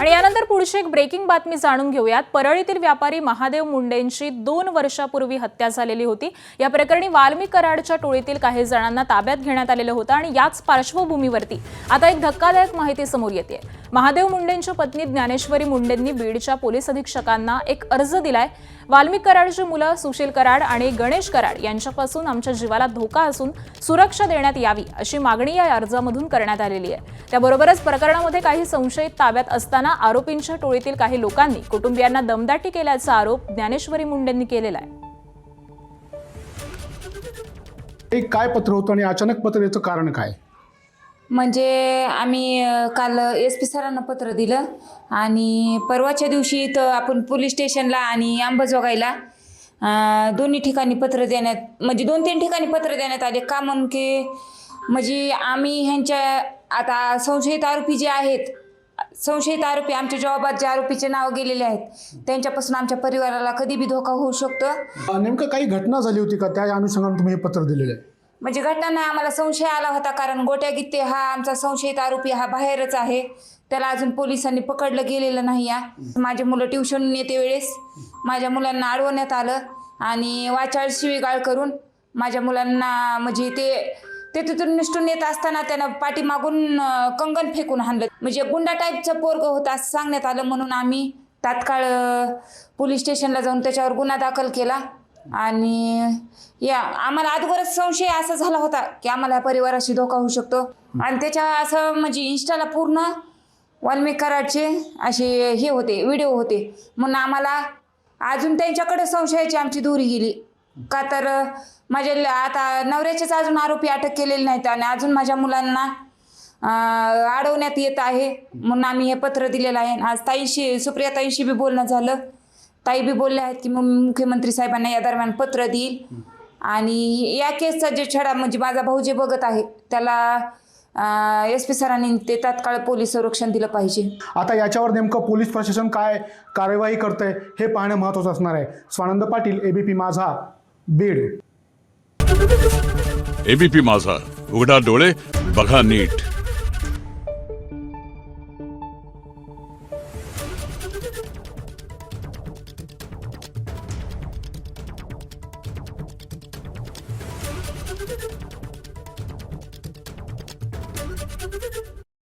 आणि यानंतर पुढची एक ब्रेकिंग बातमी जाणून घेऊयात। परळीतील व्यापारी महादेव मुंडेंची 2 वर्षापूर्वी हत्या झालेली होती। या प्रकरणी वाल्मिक कराडच्या टोळीतील काही जणांना ताब्यात घेण्यात आलेलं होतं आणि याच पार्श्वभूमीवरती आता एक धक्कादायक माहिती समोर येते। महादेव मुंडेंच्या पत्नी ज्ञानेश्वरी मुंडेंनी बीडच्या पोलीस अधीक्षकांना एक अर्ज दिलाय। वाल्मिक कराडची मुलं सुशील कराड आणि गणेश कराड यांच्यापासून आमच्या जीवाला धोका असून सुरक्षा देण्यात यावी अशी मागणी या अर्जामधून करण्यात आलेली आहे। त्याबरोबरच प्रकरणामध्ये काही संशयित ताब्यात असताना आरोपींच्या टोळीतील काही लोकांनी कुटुंबियांना दमदाटी केल्याचा आरोप ज्ञानेश्वरी मुंडेंनी केलेला आहे। एक काय पत्र होतं आणि अचानक पत्र याचं कारण काय? म्हणजे आम्ही काल SP सरांना पत्र दिलं आणि परवाच्या दिवशी इथं आपण पोलीस स्टेशनला आणि अंबाजोगाईला दोन्ही ठिकाणी पत्र देण्यात म्हणजे 2-3 ठिकाणी पत्र देण्यात आले। का म्हणून की म्हणजे आम्ही ह्यांच्या आता संशयित आरोपी जे आहेत, संशयित आरोपी आमच्या जबाबात जे आरोपीचे नाव गेलेले आहेत त्यांच्यापासून आमच्या परिवाराला कधी बी धोका होऊ शकतो। नेमकं काही घटना झाली होती का त्या अनुषंगाने तुम्ही हे पत्र दिलेलं आहे? म्हणजे घटना नाही, आम्हाला संशय आला होता कारण गोट्या गित्ते हा आमचा संशयित आरोपी हा बाहेरच आहे, त्याला अजून पोलिसांनी पकडलं गेलेलं नाही। माझे मुलं ट्युशन येते वेळेस माझ्या मुलांना अडवण्यात आलं आणि वाचाळ शिवीगाळ करून माझ्या मुलांना म्हणजे ते तिथून निष्ठून येत असताना त्यानं पाठीमागून कंगन फेकून हाणलं। म्हणजे गुंडा टाईपचं पोरगं होतं असं सांगण्यात आलं, म्हणून आम्ही तात्काळ पोलीस स्टेशनला जाऊन त्याच्यावर गुन्हा दाखल केला। आणि या आम्हाला अगोदरच संशय असा झाला होता की आम्हाला परिवाराशी धोका होऊ शकतो आणि त्याच्या असं म्हणजे इंस्टाला पूर्ण वाल्मिक कराडचे असे हे होते, व्हिडिओ होते, म्हणून आम्हाला अजून त्यांच्याकडे संशयाची आमची दोरी गेली। का तर माझ्या आता नवऱ्याचेच अजून आरोपी अटक केलेले नाहीत आणि अजून माझ्या मुलांना अडवण्यात येत आहे, म्हणून आम्ही हे पत्र दिलेलं आहे। आज ताईशी सुप्रिया ताईशी बी बोलणं झालं, ताई बी बोलल्या आहेत की मग मुख्यमंत्री साहेबांना या दरम्यान पत्र देईल आणि या केसचा जे छडा म्हणजे माझा भाऊ जे बघत आहे त्याला SP सरांनी ते तात्काळ पोलीस संरक्षण दिलं पाहिजे। आता याच्यावर नेमकं पोलीस प्रशासन काय कार्यवाही करतंय हे पाहणं महत्त्वाचं असणार आहे। स्वानंद पाटील, ABP माझा, बीड। ABP माझा, उघडा डोळे बघा नीट।